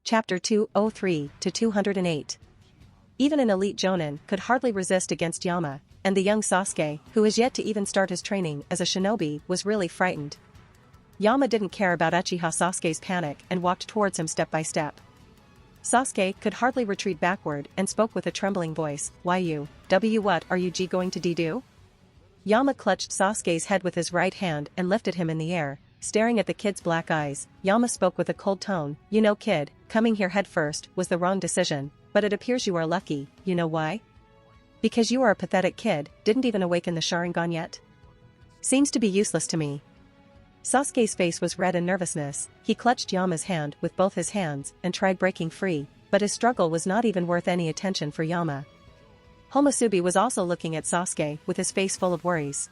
Chapter 203-208. Even an elite jonin could hardly resist against Yama, and the young Sasuke, who is yet to even start his training as a shinobi, was really frightened. Yama didn't care about Uchiha Sasuke's panic and walked towards him step by step. Sasuke could hardly retreat backward and spoke with a trembling voice, what are you going to do? Yama clutched Sasuke's head with his right hand and lifted him in the air, staring at the kid's black eyes. Yama spoke with a cold tone, kid, coming here head first was the wrong decision, but it appears you are lucky, you know why? Because you are a pathetic kid, didn't even awaken the Sharingan yet? Seems to be useless to me. Sasuke's face was red in nervousness. He clutched Yama's hand with both his hands and tried breaking free, but his struggle was not even worth any attention for Yama. Homosubi was also looking at Sasuke with his face full of worries.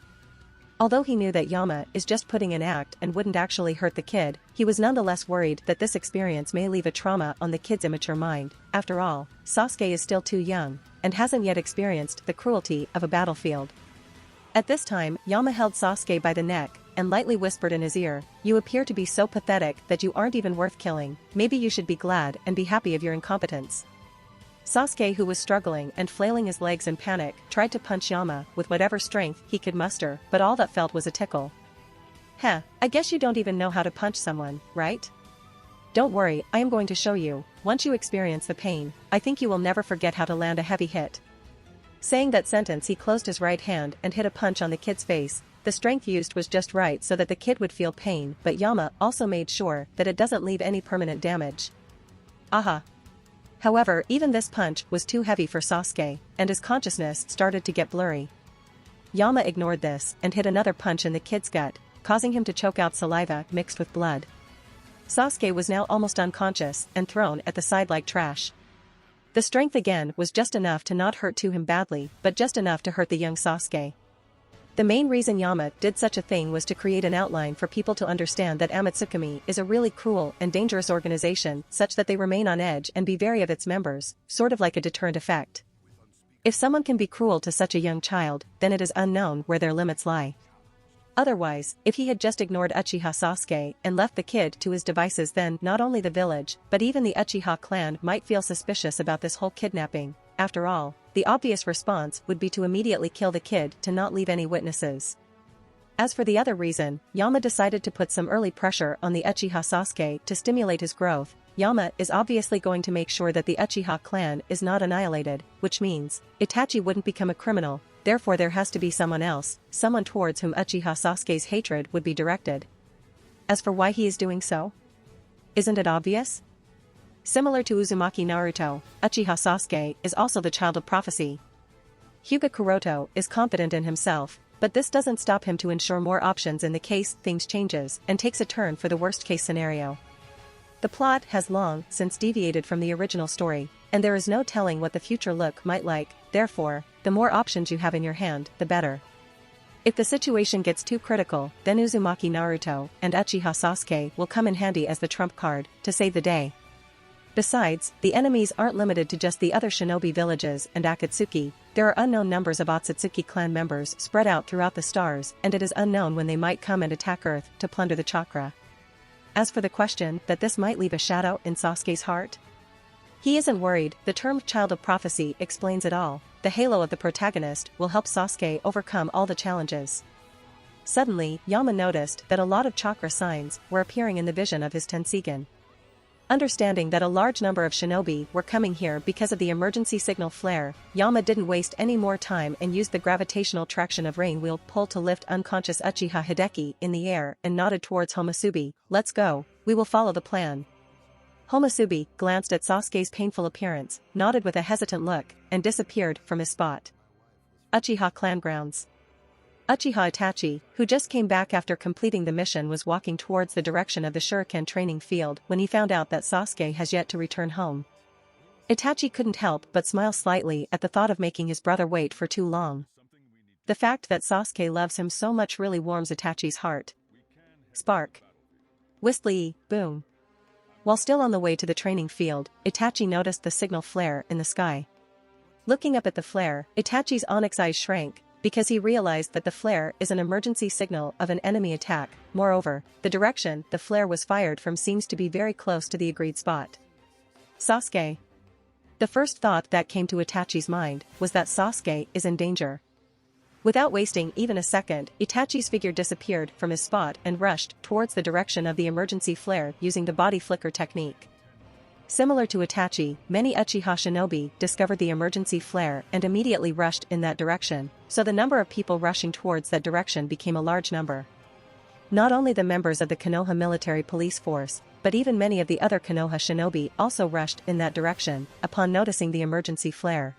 Although he knew that Yama is just putting an act and wouldn't actually hurt the kid, he was nonetheless worried that this experience may leave a trauma on the kid's immature mind. After all, Sasuke is still too young, and hasn't yet experienced the cruelty of a battlefield. At this time, Yama held Sasuke by the neck, and lightly whispered in his ear, you appear to be so pathetic that you aren't even worth killing, maybe you should be glad and be happy of your incompetence. Sasuke, who was struggling and flailing his legs in panic, tried to punch Yama with whatever strength he could muster, but all that felt was a tickle. I guess you don't even know how to punch someone, right? Don't worry, I am going to show you. Once you experience the pain, I think you will never forget how to land a heavy hit. Saying that sentence, he closed his right hand and hit a punch on the kid's face. The strength used was just right so that the kid would feel pain, but Yama also made sure that it doesn't leave any permanent damage. Aha! However, even this punch was too heavy for Sasuke, and his consciousness started to get blurry. Yama ignored this and hit another punch in the kid's gut, causing him to choke out saliva mixed with blood. Sasuke was now almost unconscious and thrown at the side like trash. The strength again was just enough to not hurt him badly, but just enough to hurt the young Sasuke. The main reason Yama did such a thing was to create an outline for people to understand that Amatsukami is a really cruel and dangerous organization, such that they remain on edge and be wary of its members, sort of like a deterrent effect. If someone can be cruel to such a young child, then it is unknown where their limits lie. Otherwise, if he had just ignored Uchiha Sasuke and left the kid to his devices, then not only the village, but even the Uchiha clan might feel suspicious about this whole kidnapping. After all, the obvious response would be to immediately kill the kid to not leave any witnesses. As for the other reason, Yama decided to put some early pressure on the Uchiha Sasuke to stimulate his growth. Yama is obviously going to make sure that the Uchiha clan is not annihilated, which means Itachi wouldn't become a criminal, therefore there has to be someone else, someone towards whom Uchiha Sasuke's hatred would be directed. As for why he is doing so? Isn't it obvious? Similar to Uzumaki Naruto, Uchiha Sasuke is also the child of prophecy. Hyuga Kuroto is confident in himself, but this doesn't stop him to ensure more options in the case things changes and takes a turn for the worst-case scenario. The plot has long since deviated from the original story, and there is no telling what the future look might like, therefore, the more options you have in your hand, the better. If the situation gets too critical, then Uzumaki Naruto and Uchiha Sasuke will come in handy as the trump card to save the day. Besides, the enemies aren't limited to just the other shinobi villages and Akatsuki. There are unknown numbers of Otsutsuki clan members spread out throughout the stars, and it is unknown when they might come and attack Earth to plunder the chakra. As for the question that this might leave a shadow in Sasuke's heart, he isn't worried. The term child of prophecy explains it all. The halo of the protagonist will help Sasuke overcome all the challenges. Suddenly, Yama noticed that a lot of chakra signs were appearing in the vision of his Tenseigan. Understanding that a large number of shinobi were coming here because of the emergency signal flare, Yama didn't waste any more time and used the gravitational traction of rain wheel pull to lift unconscious Uchiha Hideki in the air and nodded towards Homosubi. Let's go, we will follow the plan. Homosubi glanced at Sasuke's painful appearance, nodded with a hesitant look, and disappeared from his spot. Uchiha clan grounds. Uchiha Itachi, who just came back after completing the mission, was walking towards the direction of the shuriken training field when he found out that Sasuke has yet to return home. Itachi couldn't help but smile slightly at the thought of making his brother wait for too long. The fact that Sasuke loves him so much really warms Itachi's heart. Spark. Whistly, boom. While still on the way to the training field, Itachi noticed the signal flare in the sky. Looking up at the flare, Itachi's onyx eyes shrank, because he realized that the flare is an emergency signal of an enemy attack. Moreover, the direction the flare was fired from seems to be very close to the agreed spot. Sasuke. The first thought that came to Itachi's mind was that Sasuke is in danger. Without wasting even a second, Itachi's figure disappeared from his spot and rushed towards the direction of the emergency flare using the body flicker technique. Similar to Itachi, many Uchiha shinobi discovered the emergency flare and immediately rushed in that direction, so the number of people rushing towards that direction became a large number. Not only the members of the Konoha military police force, but even many of the other Konoha shinobi also rushed in that direction upon noticing the emergency flare.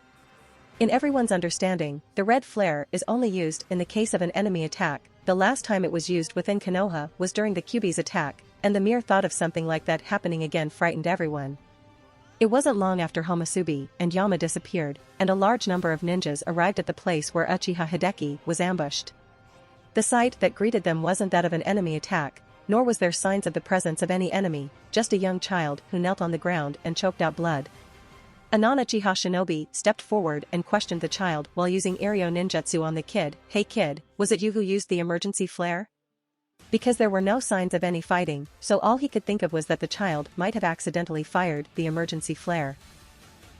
In everyone's understanding, the red flare is only used in the case of an enemy attack. The last time it was used within Konoha was during the Kyuubi's attack, and the mere thought of something like that happening again frightened everyone. It wasn't long after Homasubi and Yama disappeared, and a large number of ninjas arrived at the place where Uchiha Hideki was ambushed. The sight that greeted them wasn't that of an enemy attack, nor was there signs of the presence of any enemy, just a young child who knelt on the ground and choked out blood. A non-Uchiha shinobi stepped forward and questioned the child while using Airyo ninjutsu on the kid. "Hey kid, was it you who used the emergency flare?" Because there were no signs of any fighting, so all he could think of was that the child might have accidentally fired the emergency flare.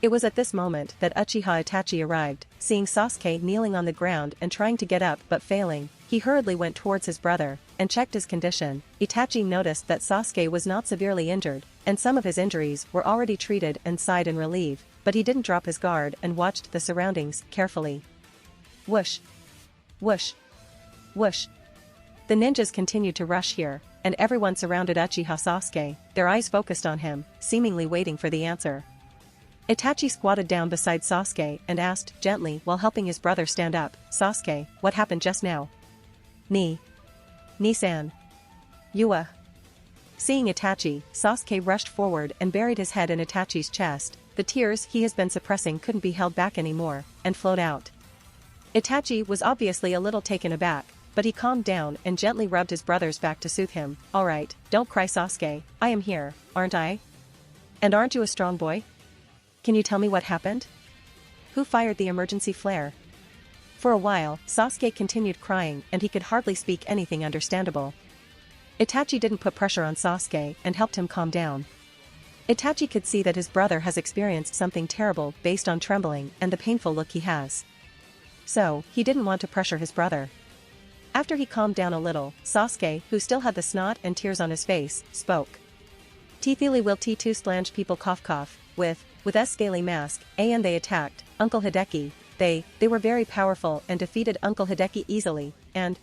It was at this moment that Uchiha Itachi arrived. Seeing Sasuke kneeling on the ground and trying to get up but failing, he hurriedly went towards his brother and checked his condition. Itachi noticed that Sasuke was not severely injured, and some of his injuries were already treated and sighed in relief, but he didn't drop his guard and watched the surroundings carefully. Whoosh! Whoosh! Whoosh! The ninjas continued to rush here, and everyone surrounded Uchiha Sasuke, their eyes focused on him, seemingly waiting for the answer. Itachi squatted down beside Sasuke and asked gently while helping his brother stand up, "Sasuke, what happened just now?" Ni-san. Yua. Seeing Itachi, Sasuke rushed forward and buried his head in Itachi's chest. The tears he has been suppressing couldn't be held back anymore, and flowed out. Itachi was obviously a little taken aback, but he calmed down and gently rubbed his brother's back to soothe him. "Alright, don't cry Sasuke, I am here, aren't I? And aren't you a strong boy? Can you tell me what happened? Who fired the emergency flare?" For a while, Sasuke continued crying and he could hardly speak anything understandable. Itachi didn't put pressure on Sasuke and helped him calm down. Itachi could see that his brother has experienced something terrible based on trembling and the painful look he has. So, he didn't want to pressure his brother. After he calmed down a little, Sasuke, who still had the snot and tears on his face, spoke. "T-Thili will T2 slange people cough with scaly mask, and they attacked Uncle Hideki. They were very powerful and defeated Uncle Hideki easily, and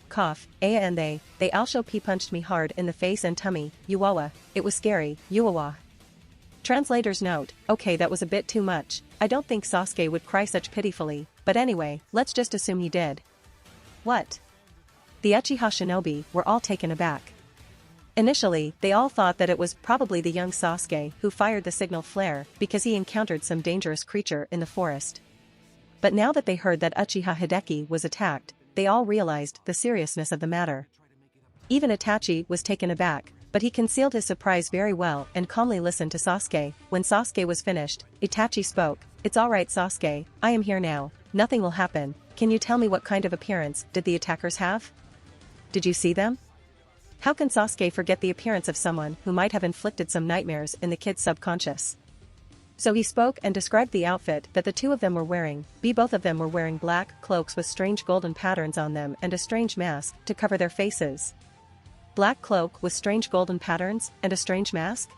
and they also punched me hard in the face and tummy, Yuawa, it was scary, Yuawa." Translator's note: okay, that was a bit too much. I don't think Sasuke would cry such pitifully, but anyway, let's just assume he did. What? The Uchiha shinobi were all taken aback. Initially, they all thought that it was probably the young Sasuke who fired the signal flare because he encountered some dangerous creature in the forest. But now that they heard that Uchiha Hideki was attacked, they all realized the seriousness of the matter. Even Itachi was taken aback, but he concealed his surprise very well and calmly listened to Sasuke. When Sasuke was finished, Itachi spoke. "It's alright Sasuke, I am here now, nothing will happen. Can you tell me what kind of appearance did the attackers have? Did you see them?" How can Sasuke forget the appearance of someone who might have inflicted some nightmares in the kid's subconscious? So he spoke and described the outfit that the two of them were wearing. Both of them were wearing black cloaks with strange golden patterns on them and a strange mask to cover their faces. Black cloak with strange golden patterns and a strange mask?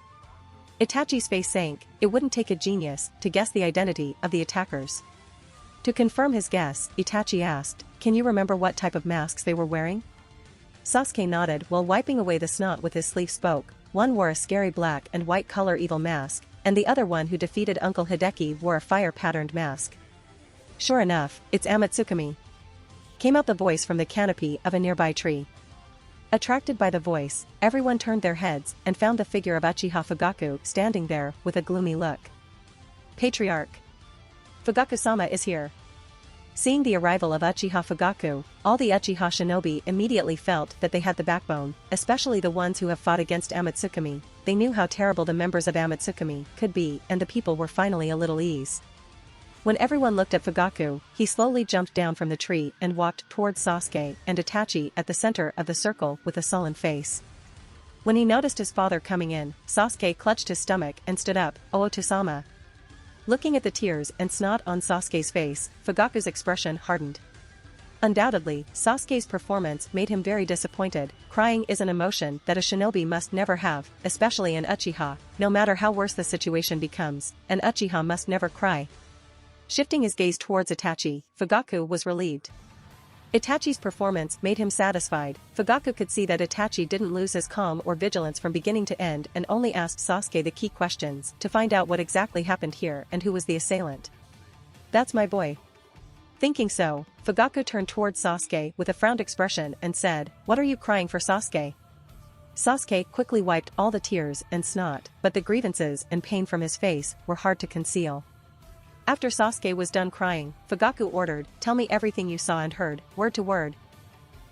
Itachi's face sank. It wouldn't take a genius to guess the identity of the attackers. To confirm his guess, Itachi asked, "Can you remember what type of masks they were wearing?" Sasuke nodded while wiping away the snot with his sleeve. Spoke. "One wore a scary black and white color evil mask, and the other one who defeated Uncle Hideki wore a fire-patterned mask." "Sure enough, it's Amatsukami," came out the voice from the canopy of a nearby tree. Attracted by the voice, everyone turned their heads and found the figure of Uchiha Fugaku standing there with a gloomy look. "Patriarch! Fugaku-sama is here." Seeing the arrival of Uchiha Fugaku, all the Uchiha shinobi immediately felt that they had the backbone, especially the ones who have fought against Amatsukami. They knew how terrible the members of Amatsukami could be, and the people were finally a little ease. When everyone looked at Fugaku, he slowly jumped down from the tree and walked towards Sasuke and Itachi at the center of the circle with a sullen face. When he noticed his father coming in, Sasuke clutched his stomach and stood up. "Ootosama." Looking at the tears and snot on Sasuke's face, Fugaku's expression hardened. Undoubtedly, Sasuke's performance made him very disappointed. Crying is an emotion that a shinobi must never have, especially an Uchiha. No matter how worse the situation becomes, an Uchiha must never cry. Shifting his gaze towards Itachi, Fugaku was relieved. Itachi's performance made him satisfied. Fugaku could see that Itachi didn't lose his calm or vigilance from beginning to end and only asked Sasuke the key questions to find out what exactly happened here and who was the assailant. "That's my boy." Thinking so, Fugaku turned towards Sasuke with a frowned expression and said, "What are you crying for, Sasuke?" Sasuke quickly wiped all the tears and snot, but the grievances and pain from his face were hard to conceal. After Sasuke was done crying, Fugaku ordered, "Tell me everything you saw and heard, word to word."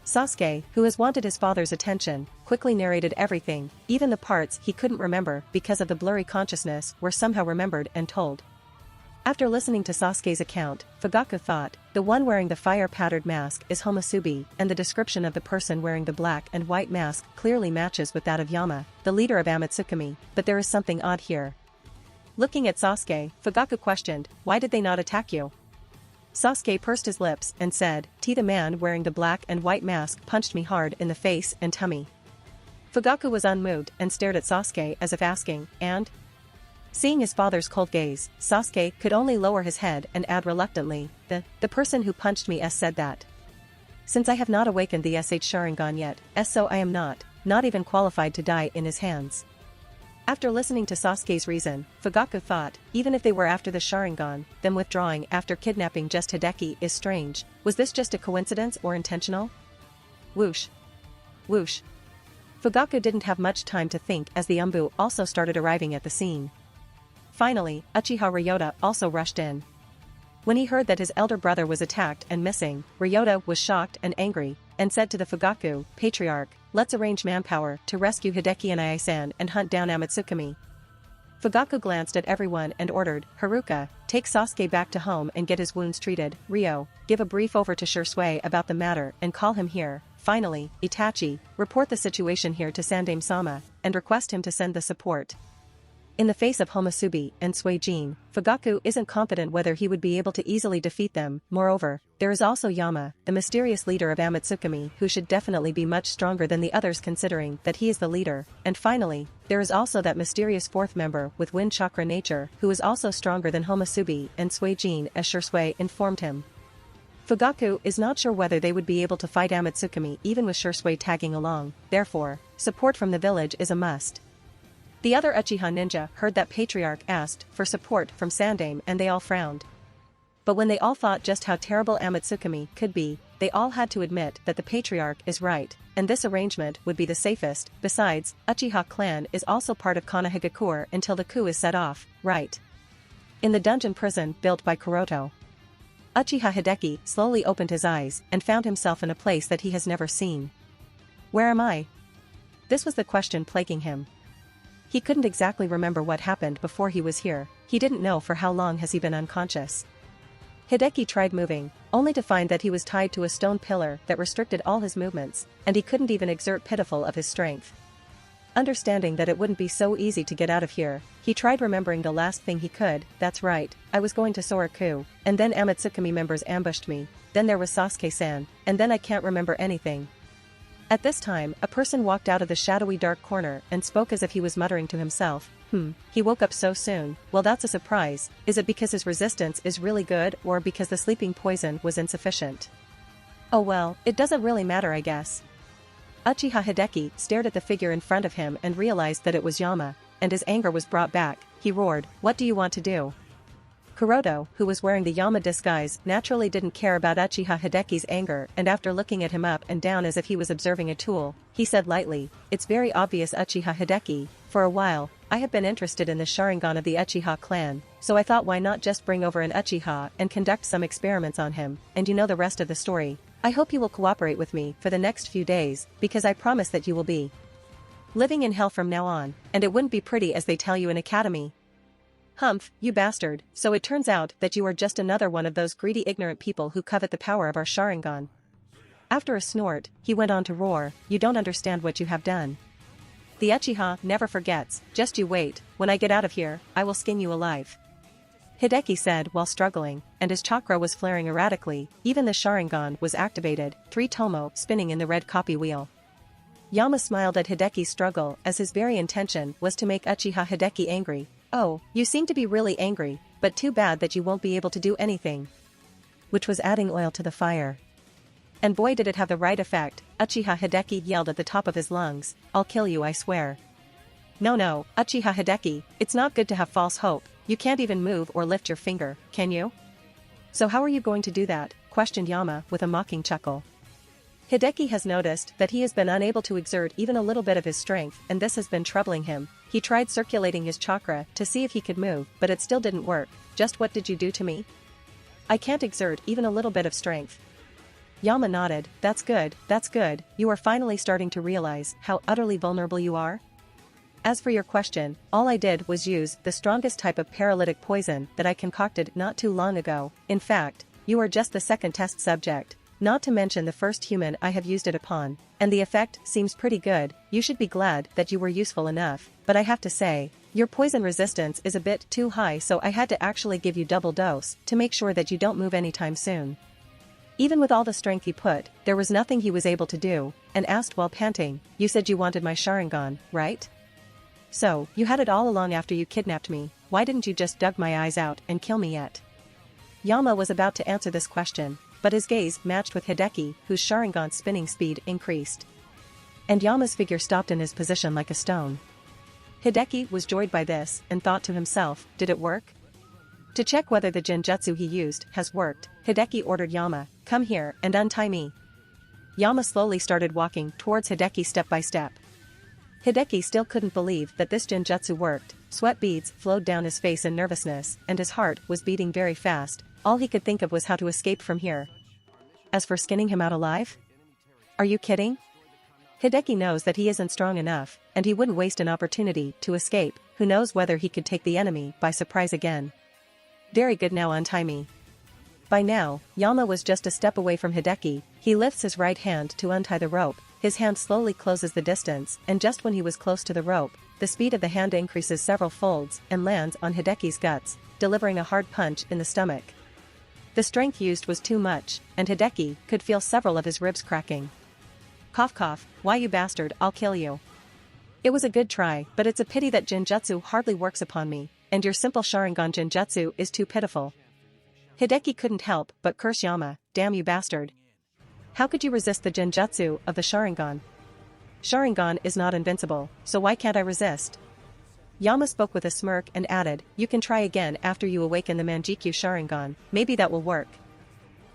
Sasuke, who has wanted his father's attention, quickly narrated everything, even the parts he couldn't remember because of the blurry consciousness were somehow remembered and told. After listening to Sasuke's account, Fugaku thought, the one wearing the fire-powdered mask is Homusubi, and the description of the person wearing the black and white mask clearly matches with that of Yama, the leader of Amatsukami, but there is something odd here. Looking at Sasuke, Fugaku questioned, "Why did they not attack you?" Sasuke pursed his lips and said, "The man wearing the black and white mask punched me hard in the face and tummy." Fugaku was unmoved and stared at Sasuke as if asking, "And?" Seeing his father's cold gaze, Sasuke could only lower his head and add reluctantly, The person who punched me said that. Since I have not awakened the Sharingan yet, so I am not even qualified to die in his hands." After listening to Sasuke's reason, Fugaku thought, even if they were after the Sharingan, then withdrawing after kidnapping just Hideki is strange. Was this just a coincidence or intentional? Whoosh. Whoosh. Fugaku didn't have much time to think as the Umbu also started arriving at the scene. Finally, Uchiha Ryota also rushed in. When he heard that his elder brother was attacked and missing, Ryota was shocked and angry, and said to the Fugaku, "Patriarch, let's arrange manpower to rescue Hideki and Ai-san and hunt down Amatsukami." Fugaku glanced at everyone and ordered, "Haruka, take Sasuke back to home and get his wounds treated. Ryo, give a brief over to Shisui about the matter and call him here. Finally, Itachi, report the situation here to Sandaime-sama, and request him to send the support." In the face of Homusubi and Suijin, Fugaku isn't confident whether he would be able to easily defeat them. Moreover, there is also Yama, the mysterious leader of Amatsukami, who should definitely be much stronger than the others considering that he is the leader. And finally, there is also that mysterious fourth member with wind chakra nature who is also stronger than Homusubi and Suijin, as Shisui informed him. Fugaku is not sure whether they would be able to fight Amatsukami even with Shisui tagging along, therefore, support from the village is a must. The other Uchiha ninja heard that Patriarch asked for support from Sandaime and they all frowned. But when they all thought just how terrible Amatsukami could be, they all had to admit that the Patriarch is right, and this arrangement would be the safest. Besides, Uchiha clan is also part of Konohagakure until the coup is set off, right? In the dungeon prison built by Kuroto, Uchiha Hideki slowly opened his eyes and found himself in a place that he has never seen. Where am I? This was the question plaguing him. He couldn't exactly remember what happened before he was here. He didn't know for how long has he been unconscious. Hideki tried moving, only to find that he was tied to a stone pillar that restricted all his movements, and he couldn't even exert pitiful of his strength. Understanding that it wouldn't be so easy to get out of here, he tried remembering the last thing he could. That's right, I was going to Soraku, and then Amatsukami members ambushed me, then there was Sasuke-san, and then I can't remember anything. At this time, a person walked out of the shadowy dark corner and spoke as if he was muttering to himself, he woke up so soon. Well, that's a surprise. Is it because his resistance is really good or because the sleeping poison was insufficient? Oh well, it doesn't really matter, I guess." Uchiha Hideki stared at the figure in front of him and realized that it was Yama, and his anger was brought back. He roared, "What do you want to do?" Kuroto, who was wearing the Yama disguise, naturally didn't care about Uchiha Hideki's anger, and after looking at him up and down as if he was observing a tool, he said lightly, "It's very obvious, Uchiha Hideki. For a while, I have been interested in the Sharingan of the Uchiha clan, so I thought why not just bring over an Uchiha and conduct some experiments on him, and you know the rest of the story. I hope you will cooperate with me for the next few days, because I promise that you will be living in hell from now on, and it wouldn't be pretty as they tell you in academy." "Humph, you bastard, so it turns out that you are just another one of those greedy ignorant people who covet the power of our Sharingan." After a snort, he went on to roar, "You don't understand what you have done. The Uchiha never forgets, just you wait, when I get out of here, I will skin you alive. Hideki said while struggling, and his chakra was flaring erratically, even the Sharingan was activated, 3 Tomo spinning in the red copy wheel. Yama smiled at Hideki's struggle as his very intention was to make Uchiha Hideki angry. Oh, you seem to be really angry, but too bad that you won't be able to do anything. Which was adding oil to the fire. And boy did it have the right effect, Uchiha Hideki yelled at the top of his lungs, I'll kill you I swear. No, Uchiha Hideki, it's not good to have false hope, you can't even move or lift your finger, can you? So how are you going to do that, questioned Yama with a mocking chuckle. Hideki has noticed that he has been unable to exert even a little bit of his strength and this has been troubling him. He tried circulating his chakra to see if he could move but it still didn't work. Just what did you do to me? I can't exert even a little bit of strength. Yama nodded, that's good, you are finally starting to realize how utterly vulnerable you are? As for your question, all I did was use the strongest type of paralytic poison that I concocted not too long ago. In fact, you are just the second test subject. Not to mention the first human I have used it upon, and the effect seems pretty good. You should be glad that you were useful enough, but I have to say, your poison resistance is a bit too high so I had to actually give you double dose to make sure that you don't move anytime soon. Even with all the strength he put, there was nothing he was able to do, and asked while panting, you said you wanted my Sharingan, right? So, you had it all along after you kidnapped me, why didn't you just dug my eyes out and kill me yet? Yama was about to answer this question, but his gaze matched with Hideki whose Sharingan's spinning speed increased. And Yama's figure stopped in his position like a stone. Hideki was joyed by this and thought to himself, did it work? To check whether the genjutsu he used has worked, Hideki ordered Yama, come here and untie me. Yama slowly started walking towards Hideki step by step. Hideki still couldn't believe that this genjutsu worked, sweat beads flowed down his face in nervousness and his heart was beating very fast. All he could think of was how to escape from here. As for skinning him out alive? Are you kidding? Hideki knows that he isn't strong enough, and he wouldn't waste an opportunity to escape, who knows whether he could take the enemy by surprise again. Very good, now untie me. By now, Yama was just a step away from Hideki. He lifts his right hand to untie the rope, his hand slowly closes the distance, and just when he was close to the rope, the speed of the hand increases several folds and lands on Hideki's guts, delivering a hard punch in the stomach. The strength used was too much, and Hideki could feel several of his ribs cracking. Cough cough, why you bastard, I'll kill you. It was a good try, but it's a pity that genjutsu hardly works upon me, and your simple Sharingan genjutsu is too pitiful. Hideki couldn't help but curse Yama, damn you bastard. How could you resist the genjutsu of the Sharingan? Sharingan is not invincible, so why can't I resist? Yama spoke with a smirk and added, you can try again after you awaken the Manjikyu Sharingan, maybe that will work.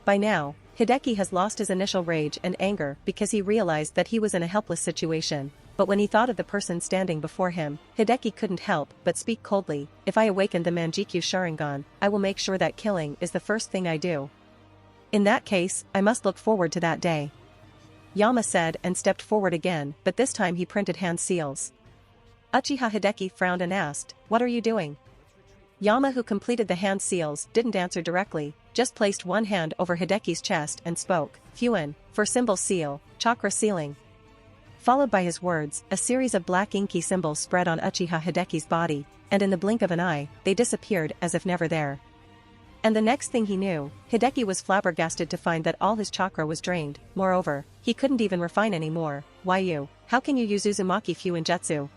By now, Hideki has lost his initial rage and anger because he realized that he was in a helpless situation, but when he thought of the person standing before him, Hideki couldn't help but speak coldly, if I awaken the Manjikyu Sharingan, I will make sure that killing is the first thing I do. In that case, I must look forward to that day. Yama said and stepped forward again, but this time he printed hand seals. Uchiha Hideki frowned and asked, what are you doing? Yama, who completed the hand seals, didn't answer directly, just placed one hand over Hideki's chest and spoke, Fuin, for symbol seal, chakra sealing. Followed by his words, a series of black inky symbols spread on Uchiha Hideki's body, and in the blink of an eye, they disappeared as if never there. And the next thing he knew, Hideki was flabbergasted to find that all his chakra was drained. Moreover, he couldn't even refine anymore. Why you? How can you use Uzumaki Fuin Jutsu?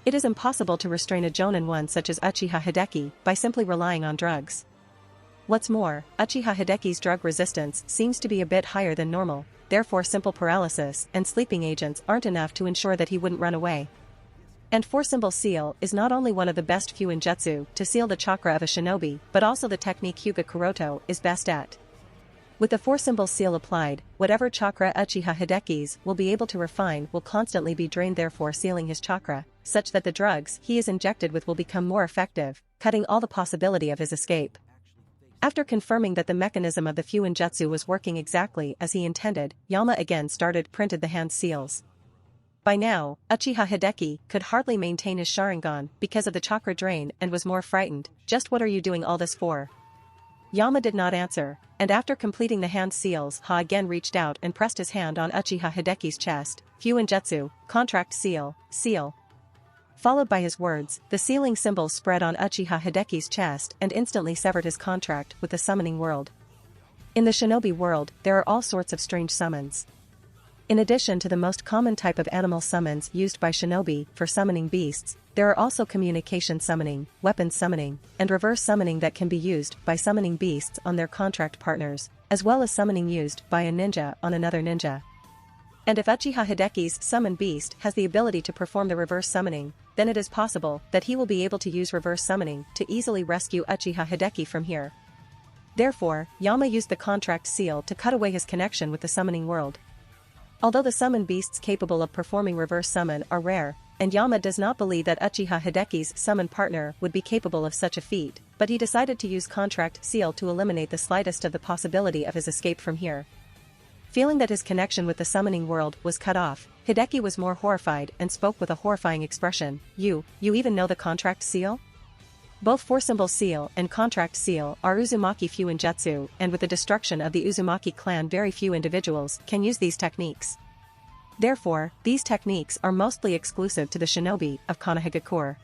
It is impossible to restrain a Jonin one such as Uchiha Hideki by simply relying on drugs. What's more, Uchiha Hideki's drug resistance seems to be a bit higher than normal, therefore simple paralysis and sleeping agents aren't enough to ensure that he wouldn't run away. And 4-symbol seal is not only one of the best Fuin Jutsu to seal the chakra of a shinobi, but also the technique Hyuga Kuroto is best at. With the 4-symbol seal applied, whatever chakra Uchiha Hideki's will be able to refine will constantly be drained, therefore sealing his chakra, such that the drugs he is injected with will become more effective, cutting all the possibility of his escape. After confirming that the mechanism of the Fuin Jutsu was working exactly as he intended, Yama again printed the hand seals. By now, Uchiha Hideki could hardly maintain his Sharingan because of the chakra drain and was more frightened. Just what are you doing all this for? Yama did not answer, and after completing the hand seals, Ha again reached out and pressed his hand on Uchiha Hideki's chest. Fuinjutsu, contract seal, seal. Followed by his words, the sealing symbol spread on Uchiha Hideki's chest and instantly severed his contract with the summoning world. In the shinobi world, there are all sorts of strange summons. In addition to the most common type of animal summons used by shinobi for summoning beasts, there are also communication summoning, weapon summoning, and reverse summoning that can be used by summoning beasts on their contract partners, as well as summoning used by a ninja on another ninja. And if Uchiha Hideki's summoned beast has the ability to perform the reverse summoning, then it is possible that he will be able to use reverse summoning to easily rescue Uchiha Hideki from here. Therefore, Yama used the contract seal to cut away his connection with the summoning world. Although the summoned beasts capable of performing reverse summon are rare, and Yama does not believe that Uchiha Hideki's summoned partner would be capable of such a feat, but he decided to use contract seal to eliminate the slightest of the possibility of his escape from here. Feeling that his connection with the summoning world was cut off, Hideki was more horrified and spoke with a horrifying expression. You even know the contract seal? Both four-symbol seal and contract seal are Uzumaki Fuinjutsu, and with the destruction of the Uzumaki clan very few individuals can use these techniques. Therefore, these techniques are mostly exclusive to the shinobi of Konohagakure.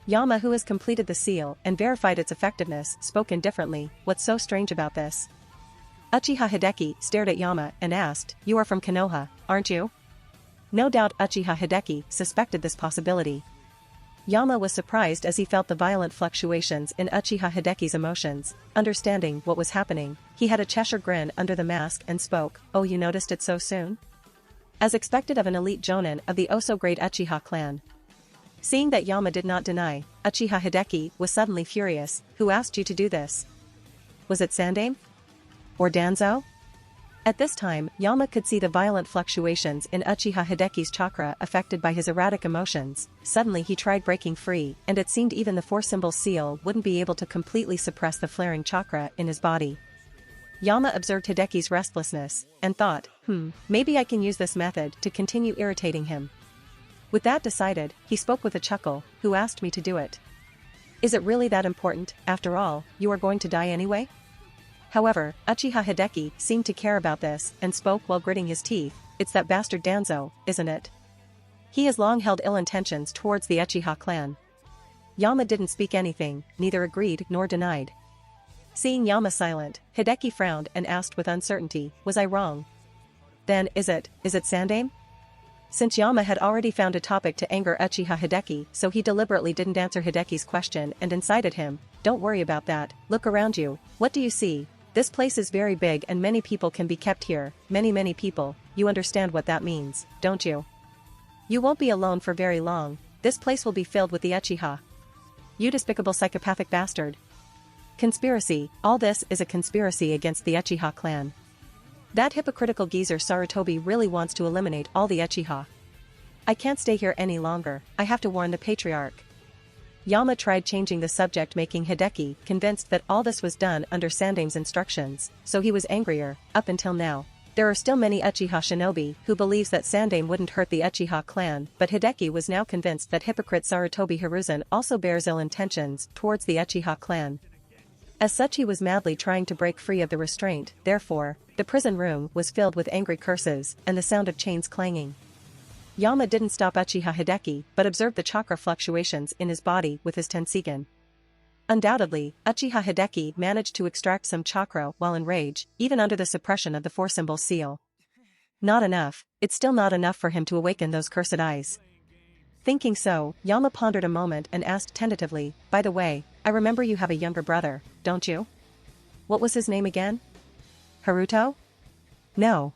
Yama, who has completed the seal and verified its effectiveness, spoke indifferently. What's so strange about this? Uchiha Hideki stared at Yama and asked, You are from Konoha, aren't you? No doubt Uchiha Hideki suspected this possibility. Yama was surprised as he felt the violent fluctuations in Uchiha Hideki's emotions. Understanding what was happening, he had a Cheshire grin under the mask and spoke, Oh, you noticed it so soon? As expected of an elite jonin of the oh-so-great Uchiha clan. Seeing that Yama did not deny, Uchiha Hideki was suddenly furious. Who asked you to do this? Was it Sandaime? Or Danzo? At this time, Yama could see the violent fluctuations in Uchiha Hideki's chakra affected by his erratic emotions. Suddenly he tried breaking free, and it seemed even the four-symbol seal wouldn't be able to completely suppress the flaring chakra in his body. Yama observed Hideki's restlessness, and thought, maybe I can use this method to continue irritating him. With that decided, he spoke with a chuckle. Who asked me to do it? Is it really that important? After all, you are going to die anyway? However, Uchiha Hideki seemed to care about this and spoke while gritting his teeth. It's that bastard Danzo, isn't it? He has long held ill intentions towards the Uchiha clan. Yama didn't speak anything, neither agreed nor denied. Seeing Yama silent, Hideki frowned and asked with uncertainty, Was I wrong? Then, is it Sandaime? Since Yama had already found a topic to anger Uchiha Hideki, so he deliberately didn't answer Hideki's question and incited him, Don't worry about that, look around you, what do you see? This place is very big and many people can be kept here, many people, you understand what that means, don't you? You won't be alone for very long, this place will be filled with the Uchiha. You despicable psychopathic bastard. Conspiracy, all this is a conspiracy against the Uchiha clan. That hypocritical geezer Sarutobi really wants to eliminate all the Uchiha. I can't stay here any longer, I have to warn the patriarch. Yama tried changing the subject, making Hideki convinced that all this was done under Sandaime's instructions, so he was angrier. Up until now, there are still many Uchiha shinobi who believes that Sandaime wouldn't hurt the Uchiha clan, but Hideki was now convinced that hypocrite Sarutobi Hiruzen also bears ill intentions towards the Uchiha clan. As such, he was madly trying to break free of the restraint. Therefore, the prison room was filled with angry curses and the sound of chains clanging. Yama didn't stop Uchiha Hideki but observed the chakra fluctuations in his body with his Tenseigan. Undoubtedly, Uchiha Hideki managed to extract some chakra while in rage, even under the suppression of the four-symbol seal. Not enough, it's still not enough for him to awaken those cursed eyes. Thinking so, Yama pondered a moment and asked tentatively, By the way, I remember you have a younger brother, don't you? What was his name again? Haruto? No.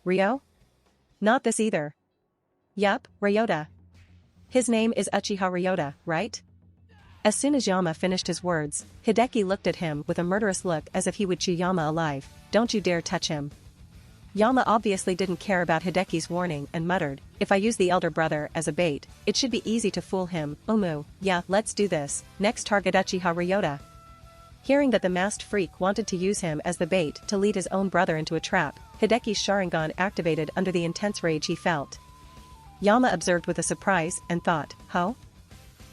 Ryo? Not this either. Yup, Ryota. His name is Uchiha Ryota, right? As soon as Yama finished his words, Hideki looked at him with a murderous look as if he would chew Yama alive. Don't you dare touch him. Yama obviously didn't care about Hideki's warning and muttered, If I use the elder brother as a bait, it should be easy to fool him. Yeah, let's do this. Next target Uchiha Ryota. Hearing that the masked freak wanted to use him as the bait to lead his own brother into a trap, Hideki's Sharingan activated under the intense rage he felt. Yama observed with a surprise and thought, Huh?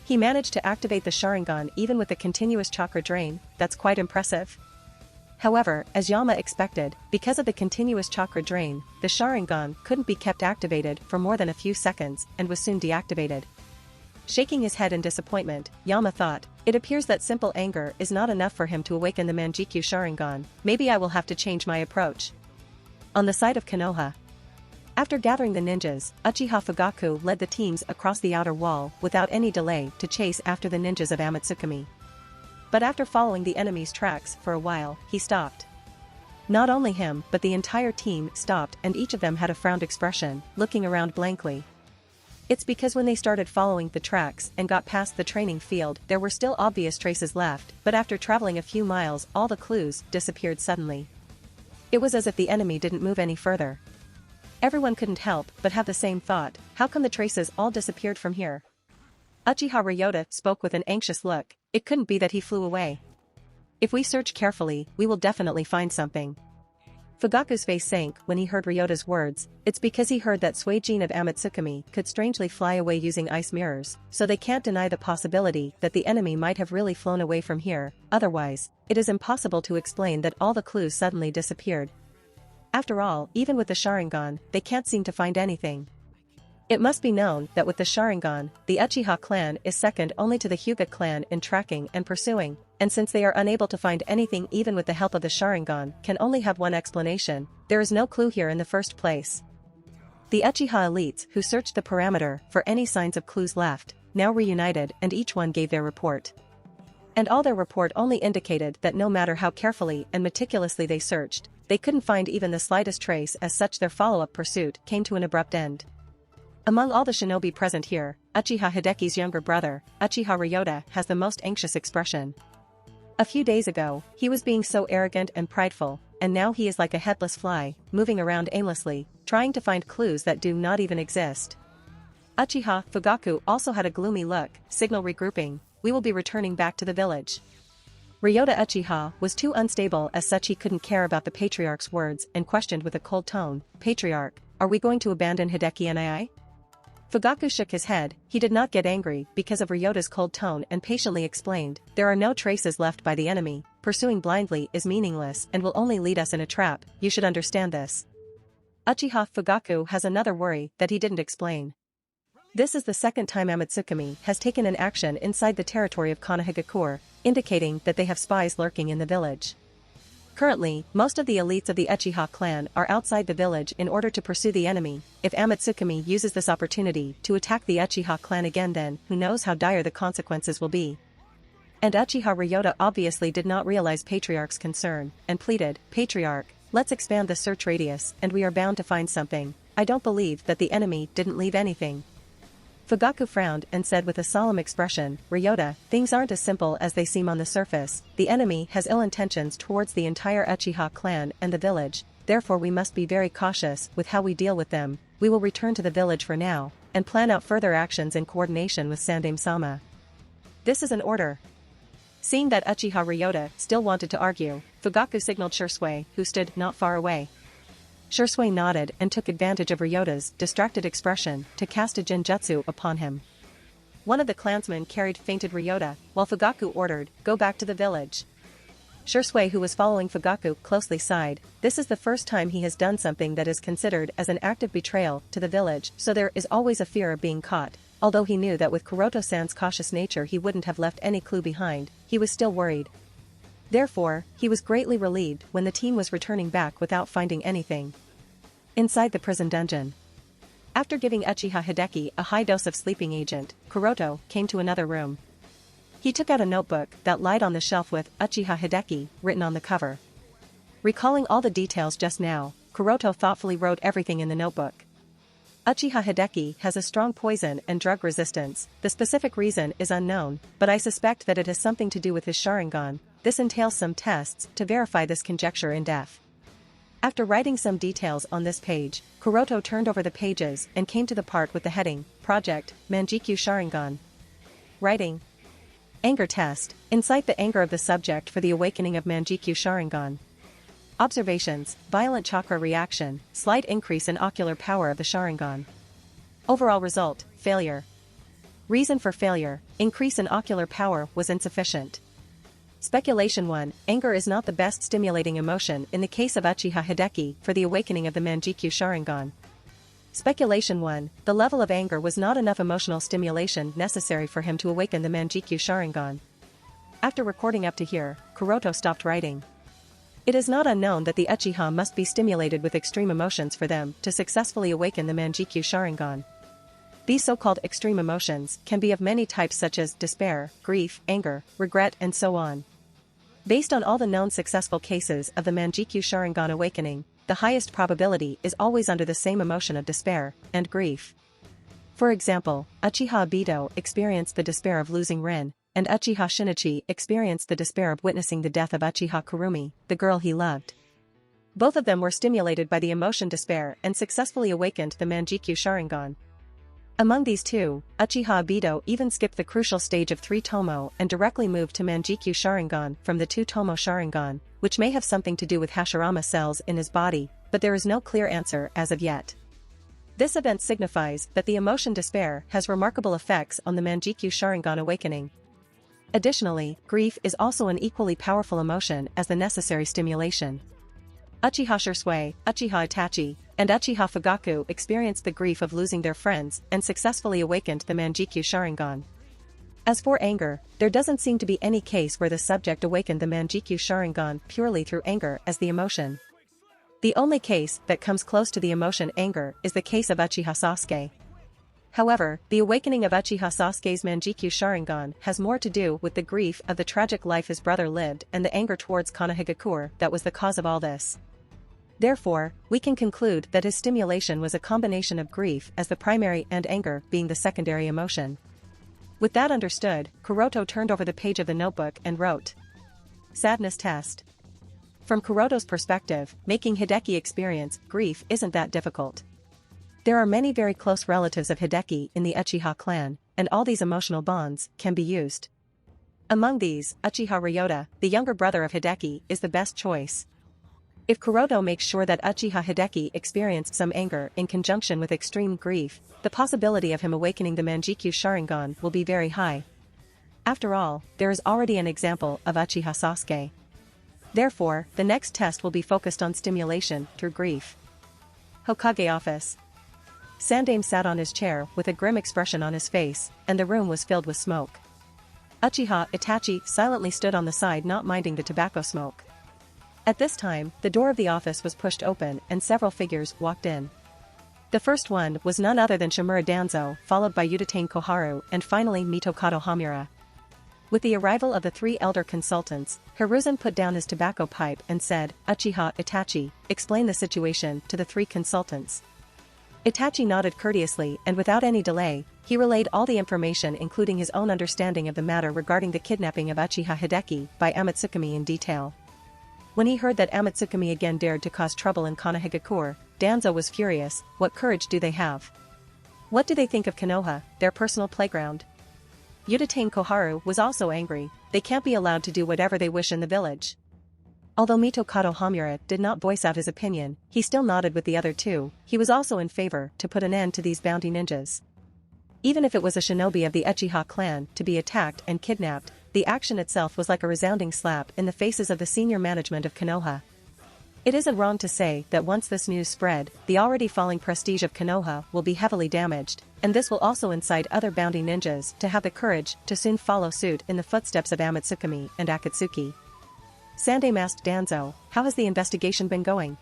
He managed to activate the Sharingan even with the continuous chakra drain. That's quite impressive. However, as Yama expected, because of the continuous chakra drain, the Sharingan couldn't be kept activated for more than a few seconds and was soon deactivated. Shaking his head in disappointment, Yama thought, it appears that simple anger is not enough for him to awaken the Manjikyu Sharingan. Maybe I will have to change my approach. On the side of Konoha. After gathering the ninjas, Uchiha Fugaku led the teams across the outer wall without any delay to chase after the ninjas of Amatsukami. But after following the enemy's tracks for a while, he stopped. Not only him but the entire team stopped and each of them had a frowned expression, looking around blankly. It's because when they started following the tracks and got past the training field there were still obvious traces left, but after traveling a few miles all the clues disappeared suddenly. It was as if the enemy didn't move any further. Everyone couldn't help but have the same thought, how come the traces all disappeared from here? Uchiha Ryota spoke with an anxious look, it couldn't be that he flew away. If we search carefully, we will definitely find something. Fugaku's face sank when he heard Ryota's words, it's because he heard that Suijin of Amatsukami could strangely fly away using ice mirrors, so they can't deny the possibility that the enemy might have really flown away from here, otherwise, it is impossible to explain that all the clues suddenly disappeared. After all, even with the Sharingan, they can't seem to find anything. It must be known that with the Sharingan, the Uchiha clan is second only to the Hyuga clan in tracking and pursuing, and since they are unable to find anything even with the help of the Sharingan can only have one explanation, there is no clue here in the first place. The Uchiha elites who searched the perimeter for any signs of clues left, now reunited and each one gave their report. And all their report only indicated that no matter how carefully and meticulously they searched, they couldn't find even the slightest trace. As such their follow-up pursuit came to an abrupt end. Among all the shinobi present here, Uchiha Hideki's younger brother, Uchiha Ryota, has the most anxious expression. A few days ago, he was being so arrogant and prideful, and now he is like a headless fly, moving around aimlessly, trying to find clues that do not even exist. Uchiha Fugaku also had a gloomy look, signal regrouping, we will be returning back to the village. Ryota Uchiha was too unstable, as such he couldn't care about the patriarch's words and questioned with a cold tone, Patriarch, are we going to abandon Hideki and I? Fugaku shook his head, he did not get angry because of Ryota's cold tone and patiently explained, there are no traces left by the enemy, pursuing blindly is meaningless and will only lead us in a trap, you should understand this. Uchiha Fugaku has another worry that he didn't explain. This is the second time Amatsukami has taken an action inside the territory of Konohagakure, indicating that they have spies lurking in the village. Currently, most of the elites of the Uchiha clan are outside the village in order to pursue the enemy. If Amatsukami uses this opportunity to attack the Uchiha clan again, then who knows how dire the consequences will be. And Uchiha Ryota obviously did not realize Patriarch's concern, and pleaded, Patriarch, let's expand the search radius and we are bound to find something. I don't believe that the enemy didn't leave anything. Fugaku frowned and said with a solemn expression, Ryota, things aren't as simple as they seem on the surface, the enemy has ill intentions towards the entire Uchiha clan and the village, therefore we must be very cautious with how we deal with them. We will return to the village for now, and plan out further actions in coordination with Sandaime-sama. This is an order. Seeing that Uchiha Ryota still wanted to argue, Fugaku signaled Shursui, who stood not far away. Shursui nodded and took advantage of Ryota's distracted expression to cast a genjutsu upon him. One of the clansmen carried fainted Ryota, while Fugaku ordered, go back to the village. Shursui, who was following Fugaku closely, sighed, this is the first time he has done something that is considered as an act of betrayal to the village, so there is always a fear of being caught. Although he knew that with Kuroto-san's cautious nature he wouldn't have left any clue behind, he was still worried. Therefore, he was greatly relieved when the team was returning back without finding anything. Inside the prison dungeon. After giving Uchiha Hideki a high dose of sleeping agent, Kuroto came to another room. He took out a notebook that lied on the shelf with Uchiha Hideki written on the cover. Recalling all the details just now, Kuroto thoughtfully wrote everything in the notebook. Uchiha Hideki has a strong poison and drug resistance, the specific reason is unknown, but I suspect that it has something to do with his Sharingan. This entails some tests to verify this conjecture in depth. After writing some details on this page, Kuroto turned over the pages and came to the part with the heading, Project, Manjikyu Sharingan. Writing. Anger test, incite the anger of the subject for the awakening of Manjikyu Sharingan. Observations, violent chakra reaction, slight increase in ocular power of the Sharingan. Overall result, failure. Reason for failure: increase in ocular power was insufficient. Speculation 1. Anger is not the best stimulating emotion in the case of Uchiha Hideki for the awakening of the Manjikyu Sharingan. Speculation 1. The level of anger was not enough emotional stimulation necessary for him to awaken the Manjikyu Sharingan. After recording up to here, Kuroto stopped writing. It is not unknown that the Uchiha must be stimulated with extreme emotions for them to successfully awaken the Manjikyu Sharingan. These so-called extreme emotions can be of many types such as despair, grief, anger, regret, and so on. Based on all the known successful cases of the Manjikyu Sharingan awakening, the highest probability is always under the same emotion of despair and grief. For example, Uchiha Obito experienced the despair of losing Rin, and Uchiha Shinichi experienced the despair of witnessing the death of Uchiha Kurumi, the girl he loved. Both of them were stimulated by the emotion despair and successfully awakened the Manjikyu Sharingan. Among these two, Uchiha Obito even skipped the crucial stage of 3 Tomo and directly moved to Manjikyu Sharingan from the 2 Tomo Sharingan, which may have something to do with Hashirama cells in his body, but there is no clear answer as of yet. This event signifies that the emotion despair has remarkable effects on the Manjikyu Sharingan awakening. Additionally, grief is also an equally powerful emotion as the necessary stimulation. Uchiha Shisui, Uchiha Itachi, and Uchiha Fugaku experienced the grief of losing their friends and successfully awakened the Manjikyu Sharingan. As for anger, there doesn't seem to be any case where the subject awakened the Manjikyu Sharingan purely through anger as the emotion. The only case that comes close to the emotion anger is the case of Uchiha Sasuke. However, the awakening of Uchiha Sasuke's Manjikyu Sharingan has more to do with the grief of the tragic life his brother lived and the anger towards Konohagakure that was the cause of all this. Therefore, we can conclude that his stimulation was a combination of grief as the primary and anger being the secondary emotion. With that understood, Kuroto turned over the page of the notebook and wrote, Sadness test. From Kuroto's perspective, making Hideki experience grief isn't that difficult. There are many very close relatives of Hideki in the Uchiha clan, and all these emotional bonds can be used. Among these, Uchiha Ryota, the younger brother of Hideki, is the best choice. If Kuroto makes sure that Uchiha Hideki experienced some anger in conjunction with extreme grief, the possibility of him awakening the Manjikyu Sharingan will be very high. After all, there is already an example of Uchiha Sasuke. Therefore, the next test will be focused on stimulation through grief. Hokage office. Sandaime sat on his chair with a grim expression on his face, and the room was filled with smoke. Uchiha Itachi silently stood on the side not minding the tobacco smoke. At this time, the door of the office was pushed open and several figures walked in. The first one was none other than Shimura Danzo, followed by Udatain Koharu and finally Mitokado Hamura. With the arrival of the 3 elder consultants, Hiruzen put down his tobacco pipe and said, Uchiha Itachi, explain the situation to the 3 consultants. Itachi nodded courteously and without any delay, he relayed all the information including his own understanding of the matter regarding the kidnapping of Uchiha Hideki by Amatsukami in detail. When he heard that Amatsukami again dared to cause trouble in Konohagakure, Danzo was furious. What courage do they have? What do they think of Konoha, their personal playground? Udatain Koharu was also angry. They can't be allowed to do whatever they wish in the village. Although Mitokado Hamura did not voice out his opinion, he still nodded with the other 2. He was also in favor to put an end to these bounty ninjas. Even if it was a shinobi of the Uchiha clan to be attacked and kidnapped, the action itself was like a resounding slap in the faces of the senior management of Konoha. It isn't wrong to say that once this news spread, the already falling prestige of Konoha will be heavily damaged, and this will also incite other bounty ninjas to have the courage to soon follow suit in the footsteps of Amatsukami and Akatsuki. Sandaime asked Danzo, how has the investigation been going?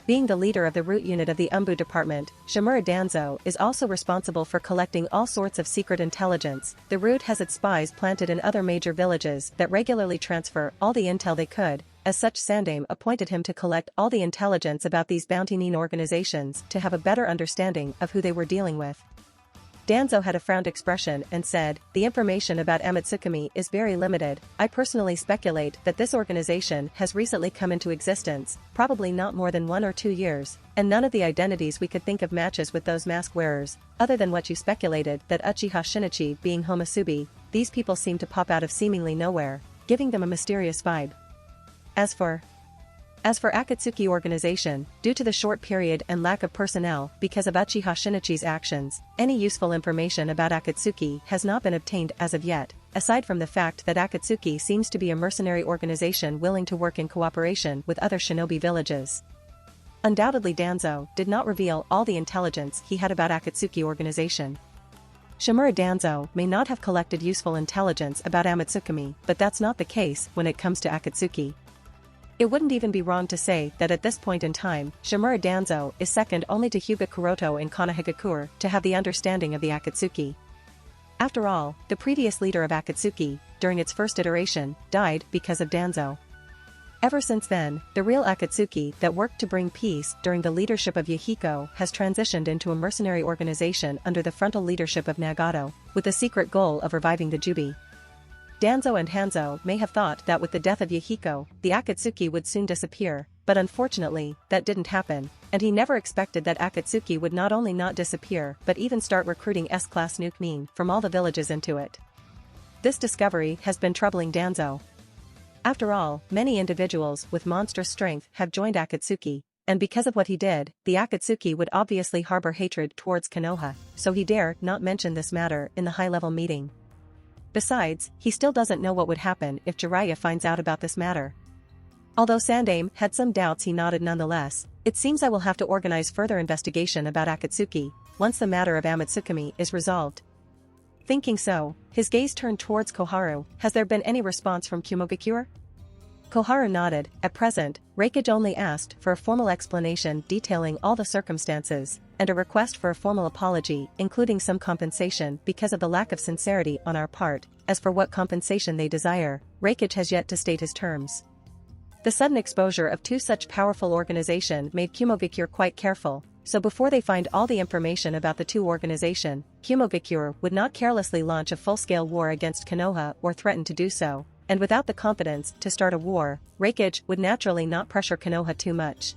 Being the leader of the root unit of the Umbu department, Shimura Danzo is also responsible for collecting all sorts of secret intelligence. The root has its spies planted in other major villages that regularly transfer all the intel they could. As such, Sandaime appointed him to collect all the intelligence about these bounty nin organizations to have a better understanding of who they were dealing with. Danzo had a frowned expression and said, the information about Amatsukami is very limited. I personally speculate that this organization has recently come into existence, probably not more than 1 or 2 years, and none of the identities we could think of matches with those mask wearers, other than what you speculated that Uchiha Shinichi being Homasubi. These people seem to pop out of seemingly nowhere, giving them a mysterious vibe. As for As for Akatsuki organization, due to the short period and lack of personnel because of Uchiha Shinichi's actions, any useful information about Akatsuki has not been obtained as of yet, aside from the fact that Akatsuki seems to be a mercenary organization willing to work in cooperation with other shinobi villages. Undoubtedly Danzo did not reveal all the intelligence he had about Akatsuki organization. Shimura Danzo may not have collected useful intelligence about Amatsukami, but that's not the case when it comes to Akatsuki. It wouldn't even be wrong to say that at this point in time, Shimura Danzo is second only to Hyuga Kuroto and Konohagakure to have the understanding of the Akatsuki. After all, the previous leader of Akatsuki, during its first iteration, died because of Danzo. Ever since then, the real Akatsuki that worked to bring peace during the leadership of Yahiko has transitioned into a mercenary organization under the frontal leadership of Nagato, with the secret goal of reviving the Jubi. Danzo and Hanzo may have thought that with the death of Yahiko, the Akatsuki would soon disappear, but unfortunately, that didn't happen, and he never expected that Akatsuki would not only not disappear but even start recruiting S-class nuke from all the villages into it. This discovery has been troubling Danzo. After all, many individuals with monstrous strength have joined Akatsuki, and because of what he did, the Akatsuki would obviously harbor hatred towards Konoha, so he dare not mention this matter in the high-level meeting. Besides, he still doesn't know what would happen if Jiraiya finds out about this matter. Although Sandaime had some doubts, he nodded nonetheless. It seems I will have to organize further investigation about Akatsuki, once the matter of Amatsukami is resolved. Thinking so, his gaze turned towards Koharu. Has there been any response from Kumogakure? Koharu nodded. At present, Reikage only asked for a formal explanation detailing all the circumstances, and a request for a formal apology, including some compensation because of the lack of sincerity on our part. As for what compensation they desire, Reikage has yet to state his terms. The sudden exposure of two such powerful organizations made Kumogakure quite careful, so before they find all the information about the two organizations, Kumogakure would not carelessly launch a full-scale war against Konoha or threaten to do so, and without the confidence to start a war, Reikage would naturally not pressure Konoha too much.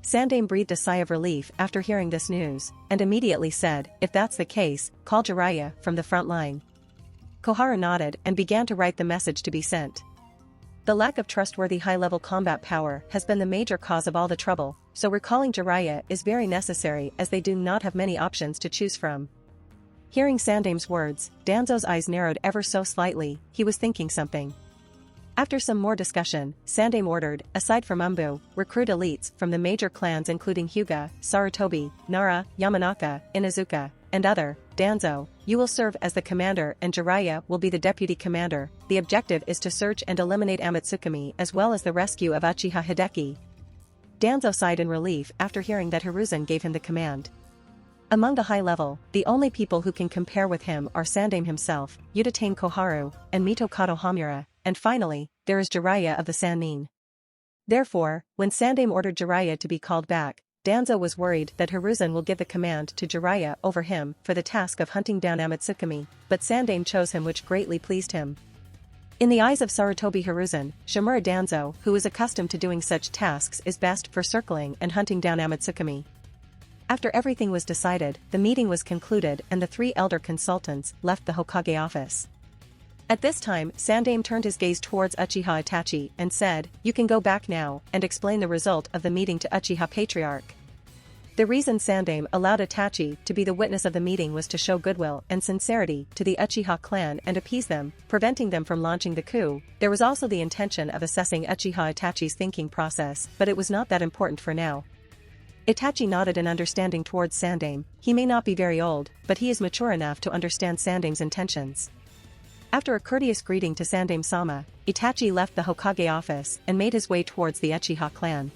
Sandaime breathed a sigh of relief after hearing this news, and immediately said, if that's the case, call Jiraiya from the front line. Koharu nodded and began to write the message to be sent. The lack of trustworthy high-level combat power has been the major cause of all the trouble, so recalling Jiraiya is very necessary as they do not have many options to choose from. Hearing Sandaime's words, Danzo's eyes narrowed ever so slightly. He was thinking something. After some more discussion, Sandaime ordered, aside from Umbu, recruit elites from the major clans including Hyuga, Sarutobi, Nara, Yamanaka, Inazuka, and other. Danzo, you will serve as the commander and Jiraiya will be the deputy commander. The objective is to search and eliminate Amatsukami as well as the rescue of Uchiha Hideki. Danzo sighed in relief after hearing that Hiruzen gave him the command. Among the high level, the only people who can compare with him are Sandaime himself, Utatane Koharu, and Mito Kato Hamura, and finally, there is Jiraiya of the Sannin. Therefore, when Sandaime ordered Jiraiya to be called back, Danzo was worried that Hiruzen will give the command to Jiraiya over him for the task of hunting down Amatsukami, but Sandaime chose him, which greatly pleased him. In the eyes of Sarutobi Hiruzen, Shimura Danzo, who is accustomed to doing such tasks, is best for circling and hunting down Amatsukami. After everything was decided, the meeting was concluded and the three elder consultants left the Hokage office. At this time, Sandaime turned his gaze towards Uchiha Itachi and said, you can go back now and explain the result of the meeting to Uchiha Patriarch. The reason Sandaime allowed Itachi to be the witness of the meeting was to show goodwill and sincerity to the Uchiha clan and appease them, preventing them from launching the coup. There was also the intention of assessing Uchiha Itachi's thinking process, but it was not that important for now. Itachi nodded in understanding towards Sandaime. He may not be very old, but he is mature enough to understand Sandaime's intentions. After a courteous greeting to Sandaime-sama, Itachi left the Hokage office and made his way towards the Uchiha clan.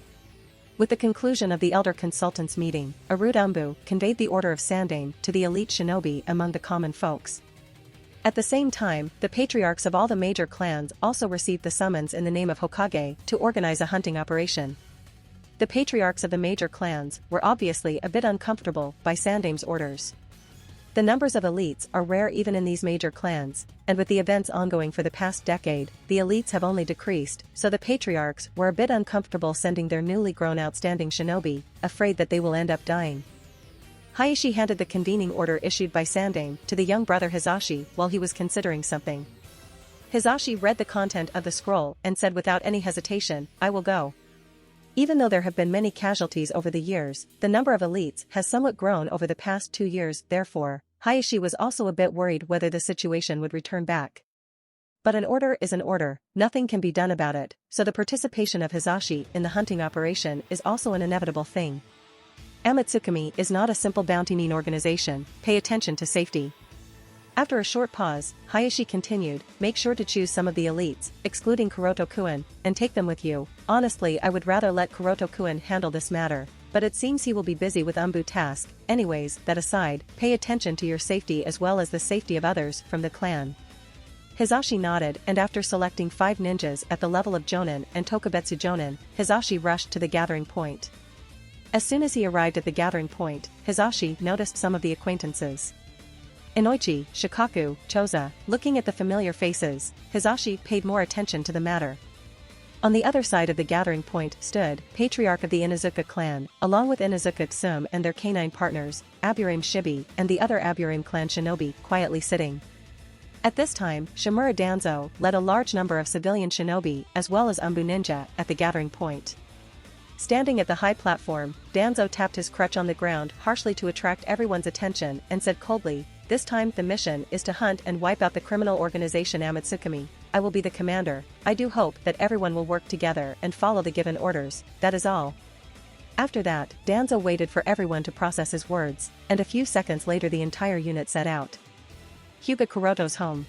With the conclusion of the elder consultants' meeting, a rude Umbu conveyed the order of Sandaime to the elite shinobi among the common folks. At the same time, the patriarchs of all the major clans also received the summons in the name of Hokage to organize a hunting operation. The patriarchs of the major clans were obviously a bit uncomfortable by Sandaime's orders. The numbers of elites are rare even in these major clans, and with the events ongoing for the past decade, the elites have only decreased, so the patriarchs were a bit uncomfortable sending their newly grown outstanding shinobi, afraid that they will end up dying. Hayashi handed the convening order issued by Sandaime to the young brother Hizashi while he was considering something. Hizashi read the content of the scroll and said without any hesitation, I will go. Even though there have been many casualties over the years, the number of elites has somewhat grown over the past 2 years, therefore, Hayashi was also a bit worried whether the situation would return back. But an order is an order, nothing can be done about it, so the participation of Hizashi in the hunting operation is also an inevitable thing. Amatsukami is not a simple bounty-mean organization, pay attention to safety. After a short pause, Hayashi continued, make sure to choose some of the elites, excluding Kuroto-kun, and take them with you. Honestly, I would rather let Kuroto-kun handle this matter, but it seems he will be busy with Umbu task. Anyways, that aside, pay attention to your safety as well as the safety of others from the clan. Hizashi nodded, and after selecting 5 ninjas at the level of Jonin and Tokubetsu Jonin, Hizashi rushed to the gathering point. As soon as he arrived at the gathering point, Hizashi noticed some of the acquaintances. Inoichi, Shikaku, Choza, looking at the familiar faces, Hizashi paid more attention to the matter. On the other side of the gathering point stood Patriarch of the Inuzuka clan, along with Inuzuka Tsum and their canine partners, Aburame Shibi and the other Aburame clan shinobi, quietly sitting. At this time, Shimura Danzo led a large number of civilian shinobi as well as Umbu ninja at the gathering point. Standing at the high platform, Danzo tapped his crutch on the ground harshly to attract everyone's attention and said coldly, this time the mission is to hunt and wipe out the criminal organization Amatsukami. I will be the commander. I do hope that everyone will work together and follow the given orders, that is all. After that, Danzo waited for everyone to process his words, and a few seconds later the entire unit set out. Hyuga Kuroto's home.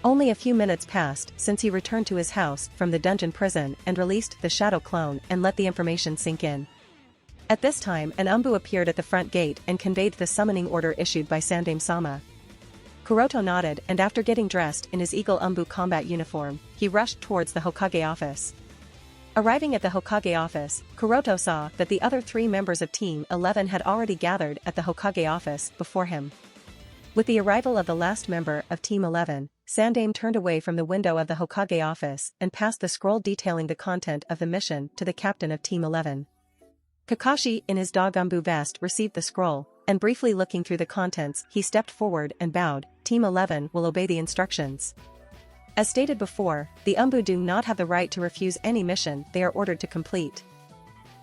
Only a few minutes passed since he returned to his house from the dungeon prison and released the shadow clone and let the information sink in. At this time an Umbu appeared at the front gate and conveyed the summoning order issued by Sandame-sama. Kuroto nodded, and after getting dressed in his Eagle Umbu combat uniform, he rushed towards the Hokage office. Arriving at the Hokage office, Kuroto saw that the other 3 members of Team 11 had already gathered at the Hokage office before him. With the arrival of the last member of Team 11, Sandame turned away from the window of the Hokage office and passed the scroll detailing the content of the mission to the captain of Team 11. Kakashi in his dog Umbu vest received the scroll, and briefly looking through the contents he stepped forward and bowed. Team 11 will obey the instructions. As stated before, the Umbu do not have the right to refuse any mission they are ordered to complete.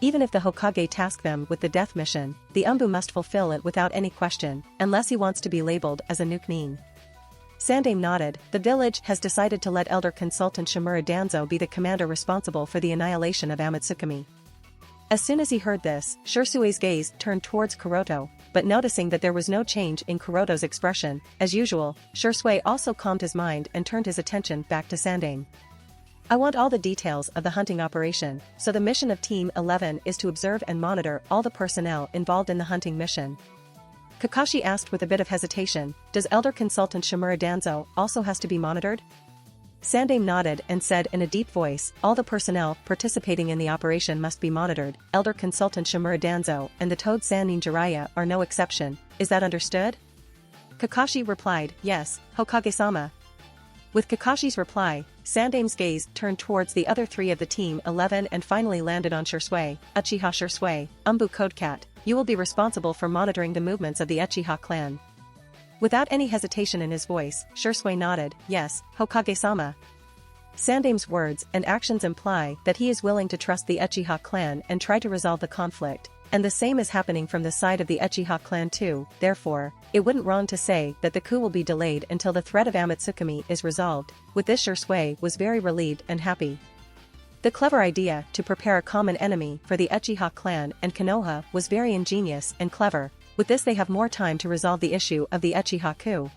Even if the Hokage task them with the death mission, the Umbu must fulfill it without any question, unless he wants to be labeled as a nuke-nin. Sandame nodded. The village has decided to let Elder Consultant Shimura Danzo be the commander responsible for the annihilation of Amatsukami. As soon as he heard this, Shursue's gaze turned towards Kuroto, but noticing that there was no change in Kuroto's expression, as usual, Shursue also calmed his mind and turned his attention back to Sandame. I want all the details of the hunting operation, so the mission of Team 11 is to observe and monitor all the personnel involved in the hunting mission. Kakashi asked with a bit of hesitation, does Elder Consultant Shimura Danzo also has to be monitored? Sandame nodded and said in a deep voice, all the personnel participating in the operation must be monitored. Elder Consultant Shimura Danzo and the Toad Sannin Jiraiya are no exception, is that understood? Kakashi replied, yes, Hokage-sama. With Kakashi's reply, Sandame's gaze turned towards the other 3 of the Team 11 and finally landed on Shursue. Uchiha Shursue, Umbu Codecat, you will be responsible for monitoring the movements of the Uchiha clan. Without any hesitation in his voice, Shursue nodded, yes, Hokage-sama. Sandame's words and actions imply that he is willing to trust the Uchiha clan and try to resolve the conflict, and the same is happening from the side of the Uchiha clan too. Therefore, it wouldn't wrong to say that the coup will be delayed until the threat of Amatsukami is resolved. With this Shursue was very relieved and happy. The clever idea to prepare a common enemy for the Uchiha clan and Konoha was very ingenious and clever. With this they have more time to resolve the issue of the Uchiha coup.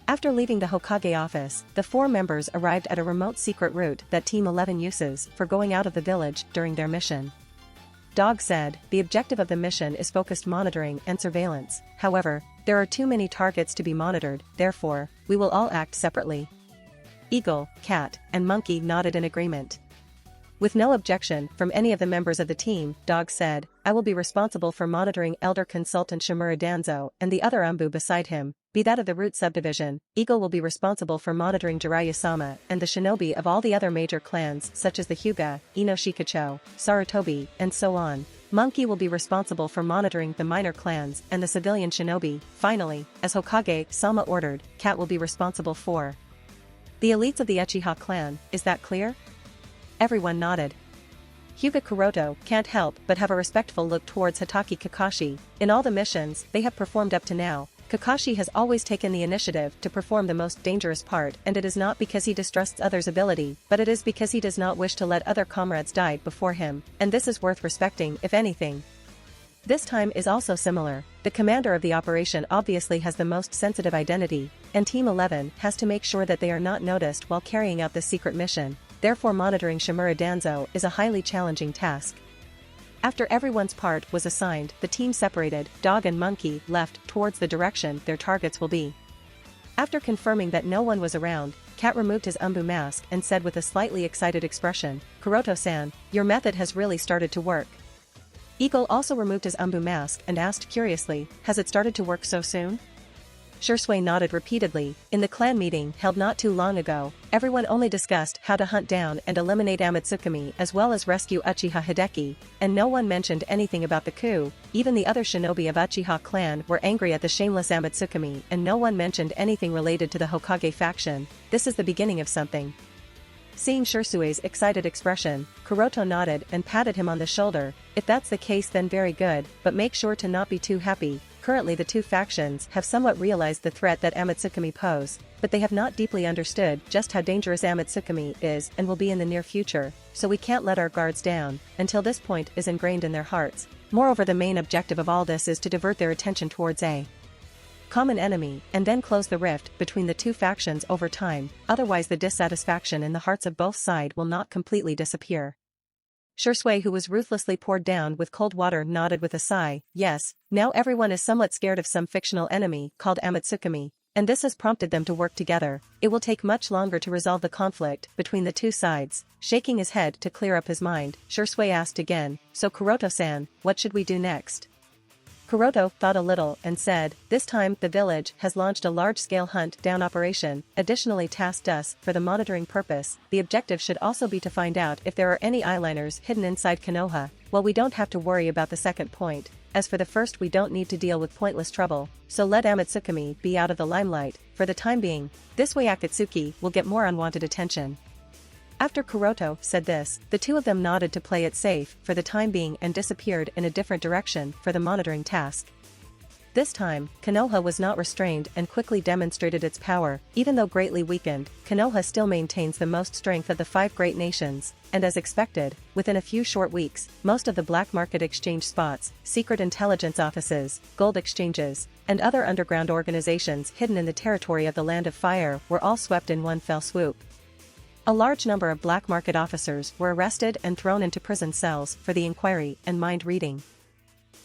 After leaving the Hokage office, the 4 members arrived at a remote secret route that Team 11 uses for going out of the village during their mission. Dog said, the objective of the mission is focused monitoring and surveillance, however, there are too many targets to be monitored, therefore, we will all act separately. Eagle, Cat, and Monkey nodded in agreement. With no objection from any of the members of the team, Dog said, I will be responsible for monitoring Elder Consultant Shimura Danzo and the other Umbu beside him, be that of the Root Subdivision. Eagle will be responsible for monitoring Jiraiya-sama and the shinobi of all the other major clans such as the Hyuga, Inoshikacho, Sarutobi, and so on. Monkey will be responsible for monitoring the minor clans and the civilian shinobi. Finally, as Hokage-sama ordered, Cat will be responsible for the elites of the Uchiha clan. Is that clear? Everyone nodded. Hyuga Kuroto can't help but have a respectful look towards Hitaki Kakashi. In all the missions they have performed up to now, Kakashi has always taken the initiative to perform the most dangerous part, and it is not because he distrusts others' ability, but it is because he does not wish to let other comrades die before him, and this is worth respecting if anything. This time is also similar. The commander of the operation obviously has the most sensitive identity, and Team 11 has to make sure that they are not noticed while carrying out this secret mission, therefore monitoring Shimura Danzo is a highly challenging task. After everyone's part was assigned, the team separated, dog and monkey left towards the direction their targets will be. After confirming that no one was around, Cat removed his umbu mask and said with a slightly excited expression, "Kuroto-san, your method has really started to work." Eagle also removed his umbu mask and asked curiously, "Has it started to work so soon?" Shursui nodded repeatedly. In the clan meeting held not too long ago, everyone only discussed how to hunt down and eliminate Amatsukami as well as rescue Uchiha Hideki, and no one mentioned anything about the coup. Even the other shinobi of Uchiha clan were angry at the shameless Amatsukami, and no one mentioned anything related to the Hokage faction. This is the beginning of something. Seeing Shursui's excited expression, Kuroto nodded and patted him on the shoulder. "If that's the case then very good, but make sure to not be too happy. Currently the two factions have somewhat realized the threat that Amatsukami pose, but they have not deeply understood just how dangerous Amatsukami is and will be in the near future, so we can't let our guards down until this point is ingrained in their hearts. Moreover, the main objective of all this is to divert their attention towards a common enemy and then close the rift between the two factions over time, otherwise the dissatisfaction in the hearts of both sides will not completely disappear." Shursui, who was ruthlessly poured down with cold water, nodded with a sigh. Yes, now everyone is somewhat scared of some fictional enemy called Amatsukami, and this has prompted them to work together. It will take much longer to resolve the conflict between the two sides. Shaking his head to clear up his mind, Shursui asked again, "So Kuroto-san, what should we do next?" Kuroto thought a little and said, "This time the village has launched a large-scale hunt-down operation, additionally tasked us for the monitoring purpose. The objective should also be to find out if there are any eyeliners hidden inside Konoha. Well, we don't have to worry about the second point. As for the first, we don't need to deal with pointless trouble, so let Amatsukami be out of the limelight for the time being. This way Akatsuki will get more unwanted attention." After Kuroto said this, the two of them nodded to play it safe for the time being and disappeared in a different direction for the monitoring task. This time, Konoha was not restrained and quickly demonstrated its power. Even though greatly weakened, Konoha still maintains the most strength of the 5 great nations, and as expected, within a few short weeks, most of the black market exchange spots, secret intelligence offices, gold exchanges, and other underground organizations hidden in the territory of the Land of Fire were all swept in one fell swoop. A large number of black market officers were arrested and thrown into prison cells for the inquiry and mind reading.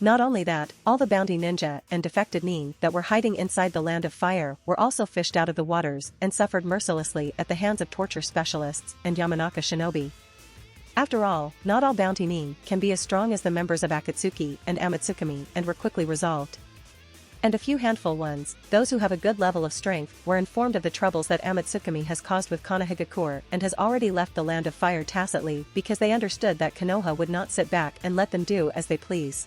Not only that, all the bounty ninja and defected nin that were hiding inside the Land of Fire were also fished out of the waters and suffered mercilessly at the hands of torture specialists and Yamanaka shinobi. After all, not all bounty nin can be as strong as the members of Akatsuki and Amatsukami, and were quickly resolved. And a few handful ones, those who have a good level of strength, were informed of the troubles that Amatsukami has caused with Konohagakure and has already left the Land of Fire tacitly because they understood that Konoha would not sit back and let them do as they please.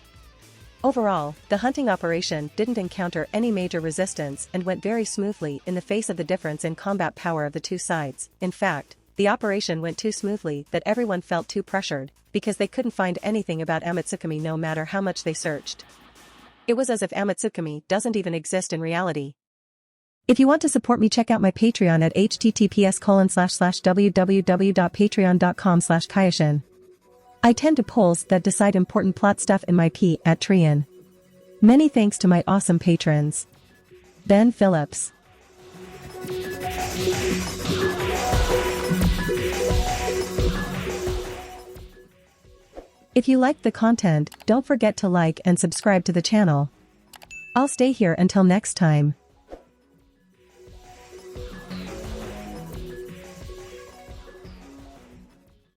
Overall, the hunting operation didn't encounter any major resistance and went very smoothly in the face of the difference in combat power of the two sides. In fact, the operation went too smoothly that everyone felt too pressured, because they couldn't find anything about Amatsukami no matter how much they searched. It was as if Amatsukami doesn't even exist in reality. If you want to support me, check out my Patreon at https://www.patreon.com/Kayashin. I tend to polls that decide important plot stuff in my P at Trian. Many thanks to my awesome patrons. Ben Phillips. If you liked the content, don't forget to like and subscribe to the channel. I'll stay here until next time.